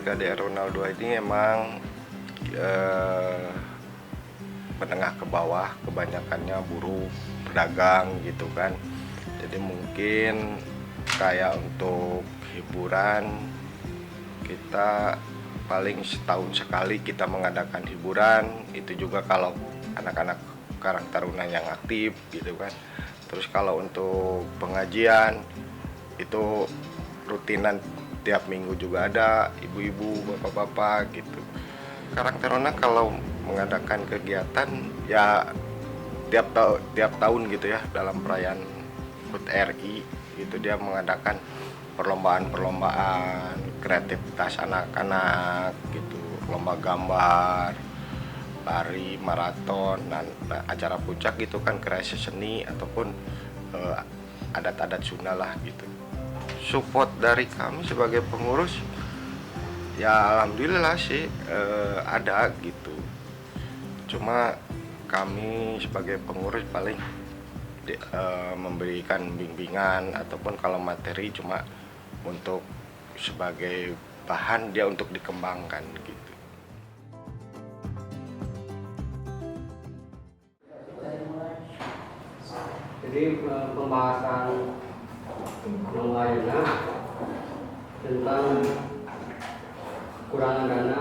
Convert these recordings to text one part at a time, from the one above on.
KDR 02 ini emang menengah ke bawah, kebanyakannya buruh, pedagang gitu kan. Jadi mungkin kayak untuk hiburan kita paling setahun sekali kita mengadakan hiburan, itu juga kalau anak-anak Karang Taruna yang aktif gitu kan. Terus kalau untuk pengajian itu rutinan tiap minggu juga ada, ibu-ibu, bapak-bapak gitu. Karang Taruna kalau mengadakan kegiatan ya tiap tahun gitu ya, dalam perayaan HUT RI gitu dia mengadakan perlombaan-perlombaan kreativitas anak-anak gitu, lomba gambar, lari, maraton, dan acara puncak gitu kan, kreasi seni ataupun adat-adat Sunda lah gitu. Support dari kami sebagai pengurus ya alhamdulillah sih ada gitu. Cuma kami sebagai pengurus paling memberikan bimbingan ataupun kalau materi cuma untuk sebagai bahan dia untuk dikembangkan gitu. Jadi pembahasan yang lainnya tentang kekurangan dana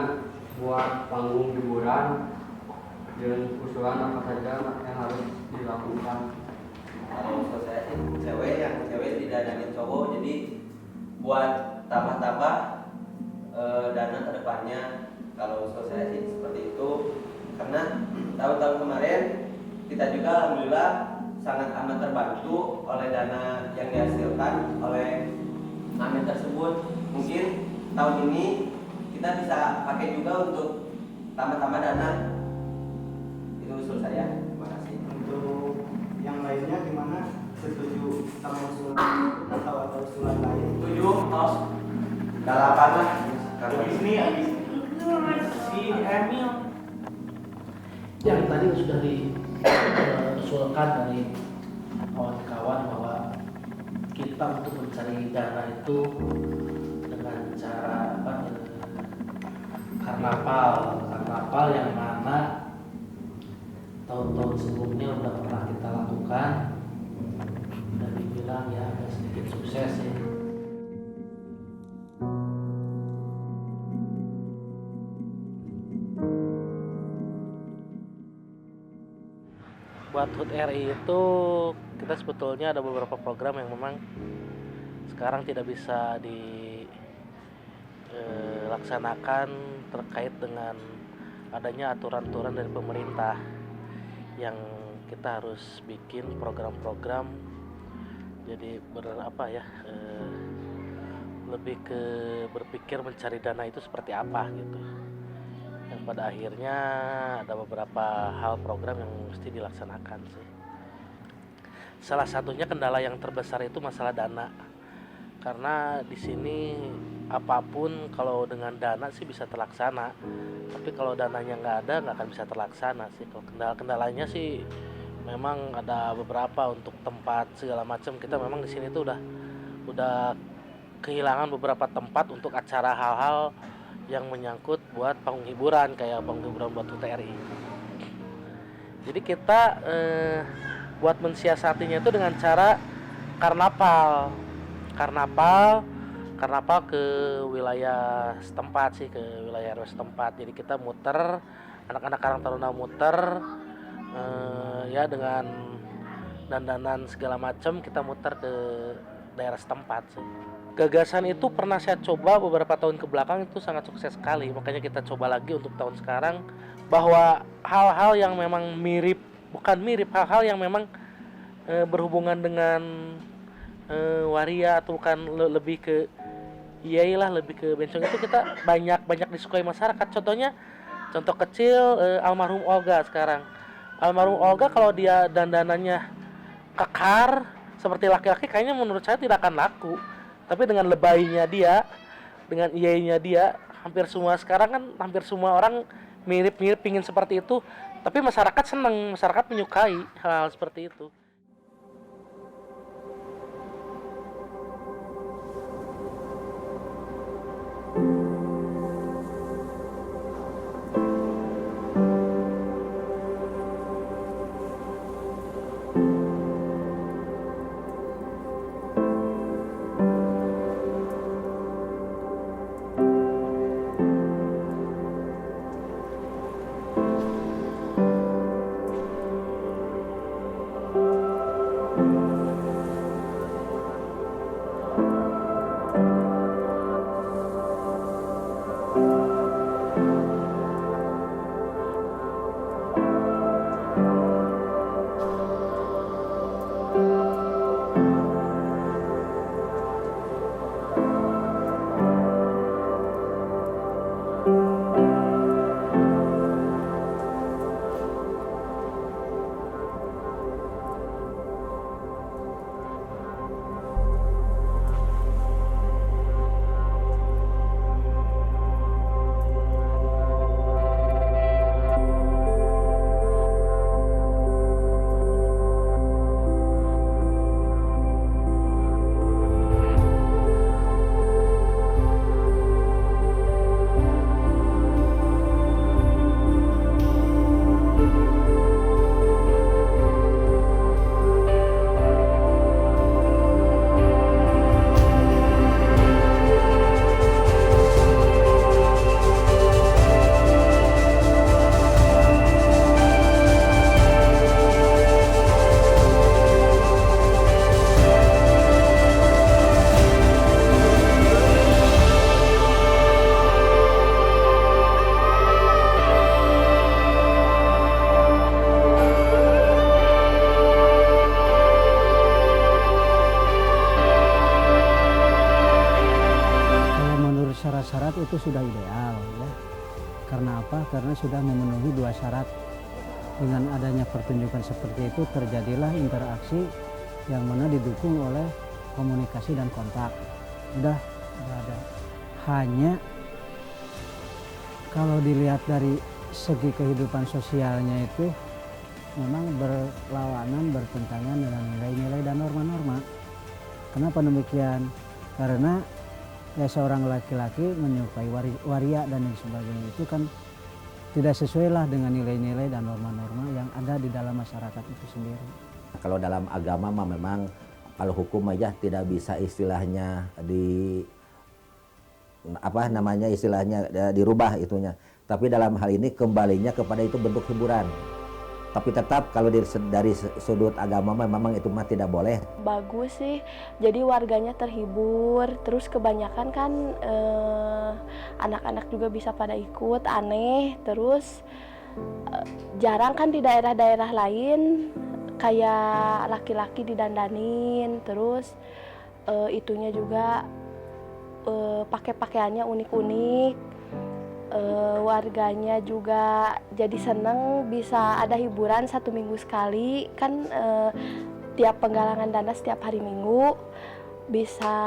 buat panggung hiburan dan usulan apa saja yang harus dilakukan. Kalau saya sih cewek didanain cowok, jadi buat tambah-tambah dana kedepannya. Kalau saya sih seperti itu, karena tahun-tahun kemarin kita juga alhamdulillah sangat amat terbantu oleh dana yang dihasilkan oleh amin tersebut. Mungkin tahun ini kita bisa pakai juga untuk tambah-tambah dana. Itu usul saya. Terima kasih. Untuk yang lainnya gimana? Setuju sama usulan atau ada usulan lain? Setuju, tos. Dalapan lah. Habis ini Si Emil. Yang tadi sudah diusulkan dari kawan-kawan bahwa kita untuk mencari dana itu dengan cara karnaval yang mana tahun-tahun sebelumnya udah pernah kita lakukan dan dibilang ya agak sedikit sukses ya. Buat HUT RI itu kita sebetulnya ada beberapa program yang memang sekarang tidak bisa dilaksanakan terkait dengan adanya aturan-aturan dari pemerintah, yang kita harus bikin program-program jadi lebih ke berpikir mencari dana itu seperti apa gitu. Yang pada akhirnya ada beberapa hal program yang mesti dilaksanakan sih. Salah satunya kendala yang terbesar itu masalah dana. Karena di sini apapun kalau dengan dana sih bisa terlaksana. Tapi kalau dananya nggak ada nggak akan bisa terlaksana sih. Kalau kendalanya sih memang ada beberapa untuk tempat segala macam. Kita memang di sini tuh udah kehilangan beberapa tempat untuk acara hal-hal yang menyangkut buat panggung hiburan kayak panggung hiburan buat HUT RI. Jadi kita buat mensiasatinya itu dengan cara karnaval ke wilayah setempat sih, ke wilayah RW setempat. Jadi kita muter, anak-anak Karang Taruna muter ya dengan dandanan segala macam, kita muter ke daerah setempat sih. Gagasan itu pernah saya coba beberapa tahun ke belakang, itu sangat sukses sekali. Makanya kita coba lagi untuk tahun sekarang, bahwa hal-hal yang memang hal-hal yang memang berhubungan dengan waria atau bukan lebih ke bencong itu kita banyak disukai masyarakat. Contoh kecil almarhum Olga sekarang. Almarhum Olga kalau dia dandanannya kekar seperti laki-laki, kayaknya menurut saya tidak akan laku. Tapi dengan lebaynya dia, dengan iyainya dia, hampir semua orang mirip-mirip pingin seperti itu. Tapi masyarakat senang, masyarakat menyukai hal-hal seperti itu. itu sudah ideal ya. Karena apa? Karena sudah memenuhi 2 syarat. Dengan adanya pertunjukan seperti itu terjadilah interaksi yang mana didukung oleh komunikasi dan kontak. Udah ada. Hanya kalau dilihat dari segi kehidupan sosialnya itu memang berlawanan, bertentangan dengan nilai-nilai dan norma-norma. Kenapa demikian? Karena ya seorang laki-laki menyukai waria dan lain sebagainya itu kan tidak sesuai lah dengan nilai-nilai dan norma-norma yang ada di dalam masyarakat itu sendiri. Kalau dalam agama mah memang kalau hukum aja tidak bisa istilahnya dirubah itunya. Tapi dalam hal ini kembalinya kepada itu bentuk hiburan. Tapi tetap kalau dari sudut agama memang itu mah tidak boleh. Bagus sih, jadi warganya terhibur, terus kebanyakan kan anak-anak juga bisa pada ikut, aneh, terus jarang kan di daerah-daerah lain kayak laki-laki didandanin, terus itunya juga pakai pakaiannya unik-unik. Warganya juga jadi seneng bisa ada hiburan 1 minggu sekali kan, tiap penggalangan dana setiap hari Minggu bisa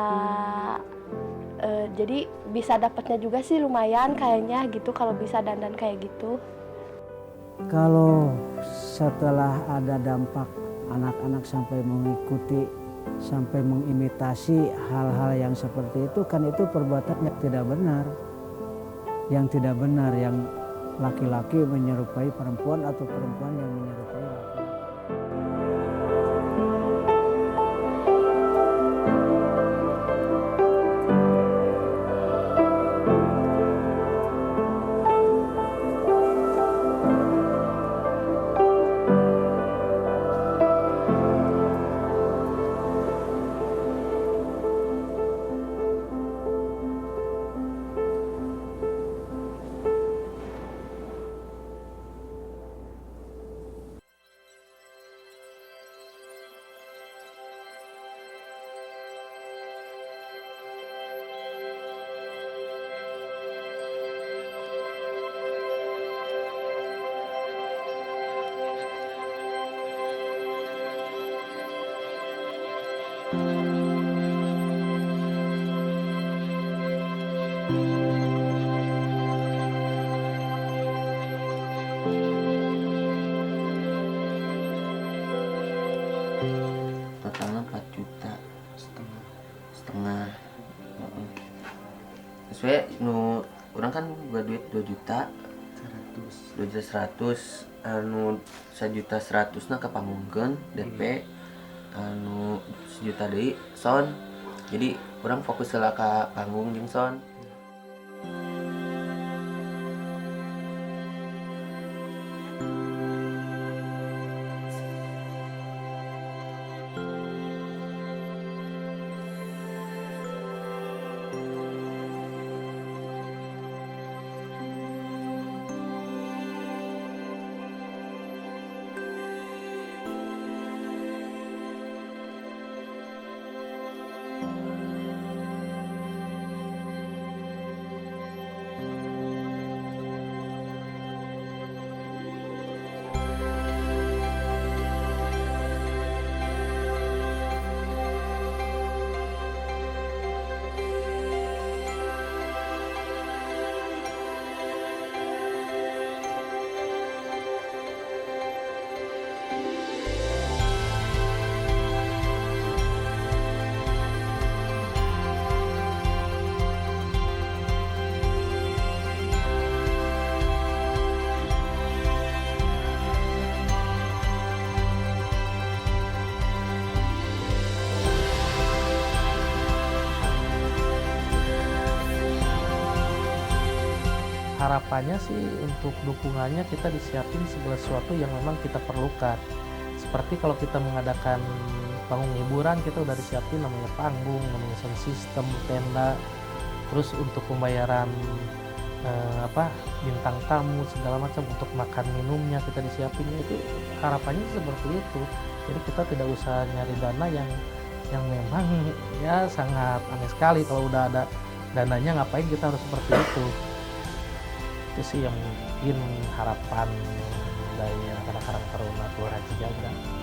jadi bisa dapatnya juga sih lumayan kayaknya gitu kalau bisa dandan kayak gitu. Kalau setelah ada dampak anak-anak sampai mengikuti, sampai mengimitasi hal-hal yang seperti itu kan itu perbuatan yang tidak benar. Yang tidak benar, yang laki-laki menyerupai perempuan atau perempuan yang menyerupai laki-laki. Totalnya 4,5 juta. Sesuai nu orang kan gua duit 2.100.000 anu 1.100.000 na kapamungkeun DP anu 1.000.000 deui sound. Jadi orang fokus heula ka panggung jeung sound. Harapannya sih untuk dukungannya kita disiapin segala sesuatu yang memang kita perlukan. Seperti kalau kita mengadakan panggung hiburan, kita udah disiapin namanya panggung, namanya sound system, tenda, terus untuk pembayaran bintang tamu segala macam, untuk makan minumnya kita disiapinnya. Itu harapannya seperti itu. Jadi kita tidak usah nyari dana yang memang ya sangat aneh sekali kalau udah ada dananya ngapain kita harus seperti itu sih yang mungkin harapan dari anak-anak Karang Taruna Kelurahan Cijaga.